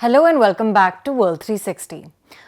Hello and welcome back to World 360.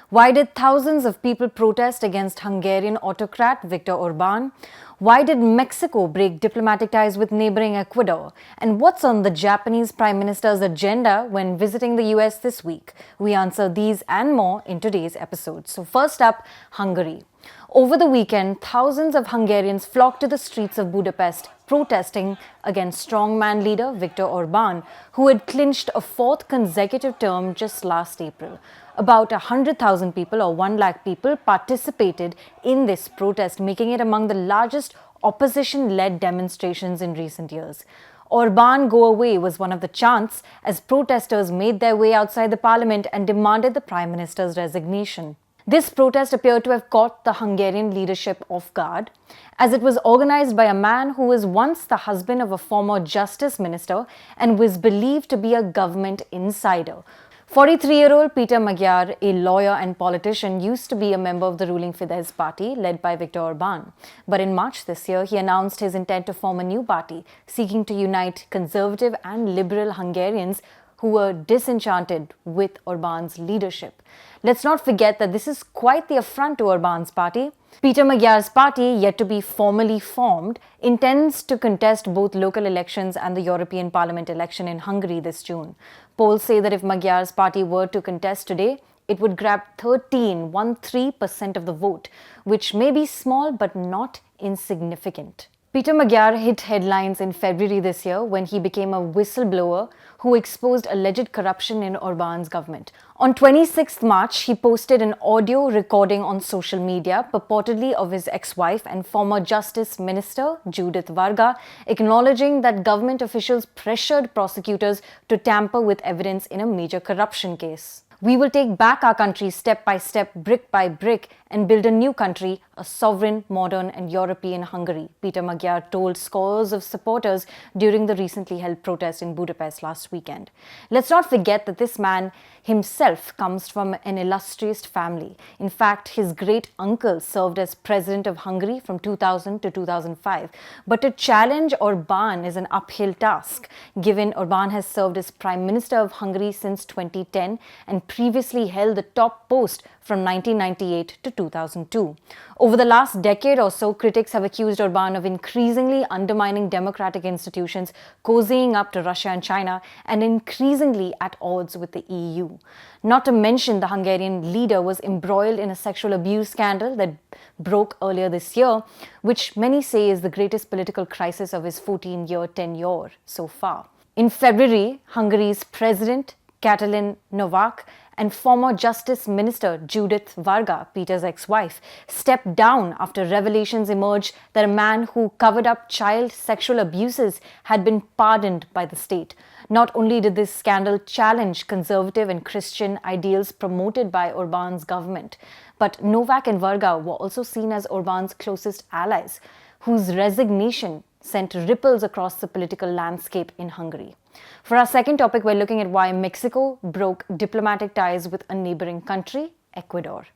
Why did thousands of people protest against Hungarian autocrat Viktor Orbán? Why did Mexico break diplomatic ties with neighbouring Ecuador? And what's on the Japanese Prime Minister's agenda when visiting the US this week? We answer these and more in today's episode. So first up, Hungary. Over the weekend, thousands of Hungarians flocked to the streets of Budapest protesting against strongman leader Viktor Orbán, who had clinched a fourth consecutive term just last April. About 100,000 people or 1 lakh people participated in this protest, making it among the largest opposition-led demonstrations in recent years. Orbán go away was one of the chants as protesters made their way outside the parliament and demanded the Prime Minister's resignation. This protest appeared to have caught the Hungarian leadership off guard, as it was organized by a man who was once the husband of a former justice minister and was believed to be a government insider. 43-year-old Peter Magyar, a lawyer and politician, used to be a member of the ruling Fidesz party led by Viktor Orbán. But in March this year, he announced his intent to form a new party, seeking to unite conservative and liberal Hungarians who were disenchanted with Orbán's leadership. Let's not forget that this is quite the affront to Orbán's party. Peter Magyar's party, yet to be formally formed, intends to contest both local elections and the European Parliament election in Hungary this June. Polls say that if Magyar's party were to contest today, it would grab 13% of the vote, which may be small but not insignificant. Peter Magyar hit headlines in February this year when he became a whistleblower who exposed alleged corruption in Orbán's government. On 26th March, he posted an audio recording on social media, purportedly of his ex-wife and former Justice Minister, Judith Varga, acknowledging that government officials pressured prosecutors to tamper with evidence in a major corruption case. We will take back our country step by step, brick by brick, and build a new country, a sovereign, modern, and European Hungary, Peter Magyar told scores of supporters during the recently held protest in Budapest last weekend. Let's not forget that this man himself comes from an illustrious family. In fact, his great-uncle served as president of Hungary from 2000 to 2005. But to challenge Orbán is an uphill task, given Orbán has served as Prime Minister of Hungary since 2010 and previously held the top post from 1998 to 2002. Over the last decade or so, critics have accused Orbán of increasingly undermining democratic institutions, cozying up to Russia and China, and increasingly at odds with the EU. Not to mention, the Hungarian leader was embroiled in a sexual abuse scandal that broke earlier this year, which many say is the greatest political crisis of his 14-year tenure so far. In February, Hungary's President Katalin Novak and former Justice Minister Judith Varga, Peter's ex-wife, stepped down after revelations emerged that a man who covered up child sexual abuses had been pardoned by the state. Not only did this scandal challenge conservative and Christian ideals promoted by Orbán's government, but Novak and Varga were also seen as Orbán's closest allies, whose resignation sent ripples across the political landscape in Hungary. For our second topic, we're looking at why Mexico broke diplomatic ties with a neighboring country, Ecuador.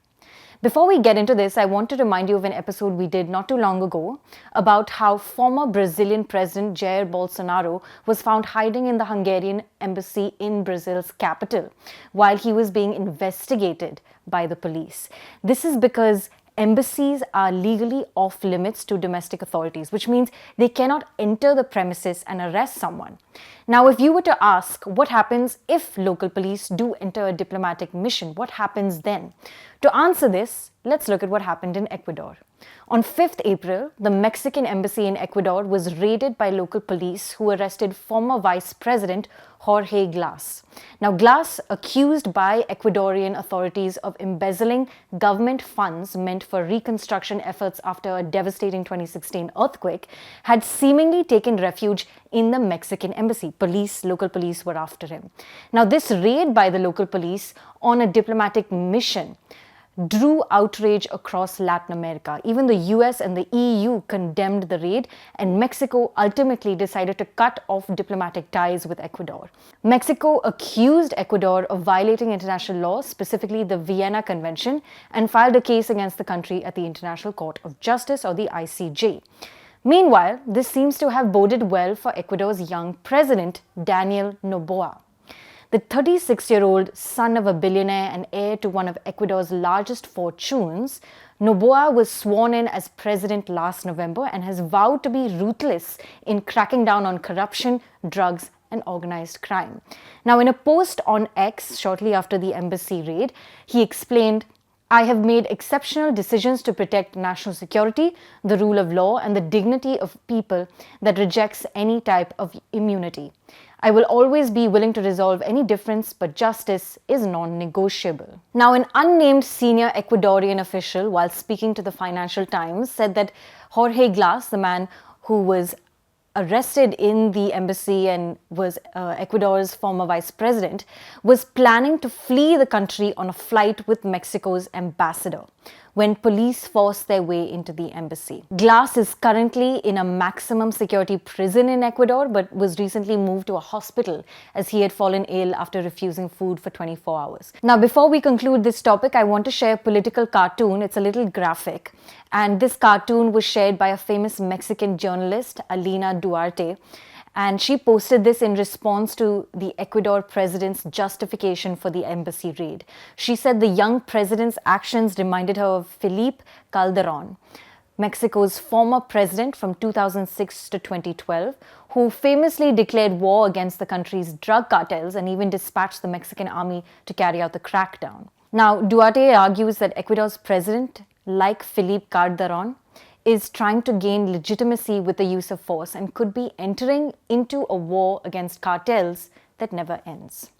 Before we get into this, I want to remind you of an episode we did not too long ago about how former Brazilian President Jair Bolsonaro was found hiding in the Hungarian embassy in Brazil's capital while he was being investigated by the police. This is because embassies are legally off limits to domestic authorities, which means they cannot enter the premises and arrest someone. Now, if you were to ask what happens if local police do enter a diplomatic mission, what happens then? To answer this, let's look at what happened in Ecuador. On 5th April, the Mexican embassy in Ecuador was raided by local police who arrested former Vice President Jorge Glass. Now, Glass, accused by Ecuadorian authorities of embezzling government funds meant for reconstruction efforts after a devastating 2016 earthquake, had seemingly taken refuge in the Mexican embassy. Local police were after him. Now, this raid by the local police on a diplomatic mission drew outrage across Latin America. Even the US and the EU condemned the raid, and Mexico ultimately decided to cut off diplomatic ties with Ecuador. Mexico accused Ecuador of violating international law, specifically the Vienna Convention, and filed a case against the country at the International Court of Justice, or the ICJ. Meanwhile, this seems to have boded well for Ecuador's young president, Daniel Noboa. The 36-year-old son of a billionaire and heir to one of Ecuador's largest fortunes, Noboa was sworn in as president last November and has vowed to be ruthless in cracking down on corruption, drugs, and organized crime. Now, in a post on X shortly after the embassy raid, he explained, "I have made exceptional decisions to protect national security, the rule of law, and the dignity of people that rejects any type of immunity. I will always be willing to resolve any difference, but justice is non-negotiable." Now, an unnamed senior Ecuadorian official, while speaking to the Financial Times, said that Jorge Glass, the man who was arrested in the embassy and was Ecuador's former vice president, was planning to flee the country on a flight with Mexico's ambassador when police forced their way into the embassy. Glass is currently in a maximum security prison in Ecuador, but was recently moved to a hospital as he had fallen ill after refusing food for 24 hours. Now, before we conclude this topic, I want to share a political cartoon. It's a little graphic. And this cartoon was shared by a famous Mexican journalist, Alina Duarte. And she posted this in response to the Ecuador president's justification for the embassy raid. She said the young president's actions reminded her of Felipe Calderón, Mexico's former president from 2006 to 2012, who famously declared war against the country's drug cartels and even dispatched the Mexican army to carry out the crackdown. Now, Duarte argues that Ecuador's president, like Felipe Calderón, is trying to gain legitimacy with the use of force and could be entering into a war against cartels that never ends.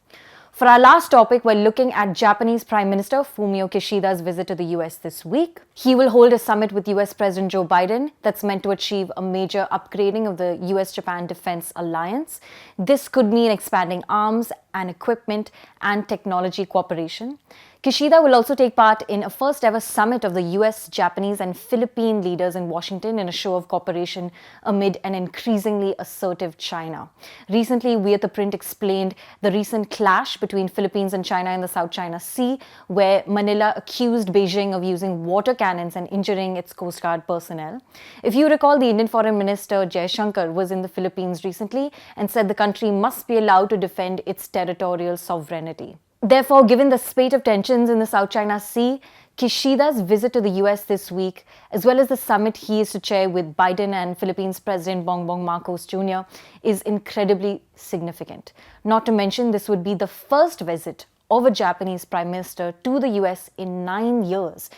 For our last topic, we're looking at Japanese Prime Minister Fumio Kishida's visit to the US this week. He will hold a summit with US President Joe Biden that's meant to achieve a major upgrading of the US-Japan defense alliance. This could mean expanding arms and equipment and technology cooperation. Kishida will also take part in a first-ever summit of the US, Japanese, and Philippine leaders in Washington in a show of cooperation amid an increasingly assertive China. Recently, we at ThePrint explained the recent clash between Philippines and China in the South China Sea, where Manila accused Beijing of using water cannons and injuring its Coast Guard personnel. If you recall, the Indian Foreign Minister Jaishankar was in the Philippines recently and said the country must be allowed to defend its territorial sovereignty. Therefore, given the spate of tensions in the South China Sea, Kishida's visit to the US this week, as well as the summit he is to chair with Biden and Philippines President Bongbong Marcos Jr., is incredibly significant. Not to mention, this would be the first visit of a Japanese Prime Minister to the US in 9 years.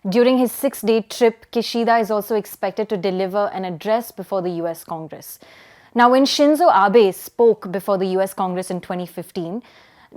During his 6-day trip, Kishida is also expected to deliver an address before the US Congress. Now, when Shinzo Abe spoke before the US Congress in 2015,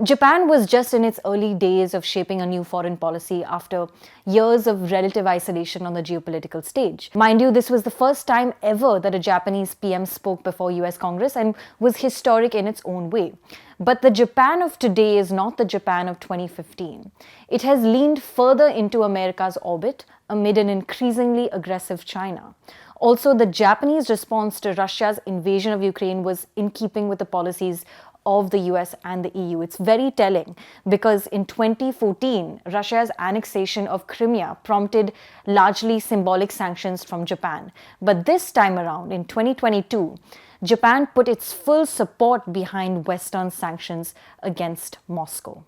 Japan was just in its early days of shaping a new foreign policy after years of relative isolation on the geopolitical stage. Mind you, this was the first time ever that a Japanese PM spoke before US Congress and was historic in its own way. But the Japan of today is not the Japan of 2015. It has leaned further into America's orbit amid an increasingly aggressive China. Also, the Japanese response to Russia's invasion of Ukraine was in keeping with the policies of the US and the EU. It's very telling because in 2014, Russia's annexation of Crimea prompted largely symbolic sanctions from Japan. But this time around, in 2022, Japan put its full support behind Western sanctions against Moscow.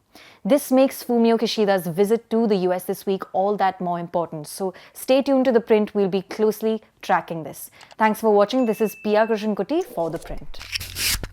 This makes Fumio Kishida's visit to the US this week all that more important. So stay tuned to ThePrint. We'll be closely tracking this. Thanks for watching. This is Pia Krishnankutty for ThePrint.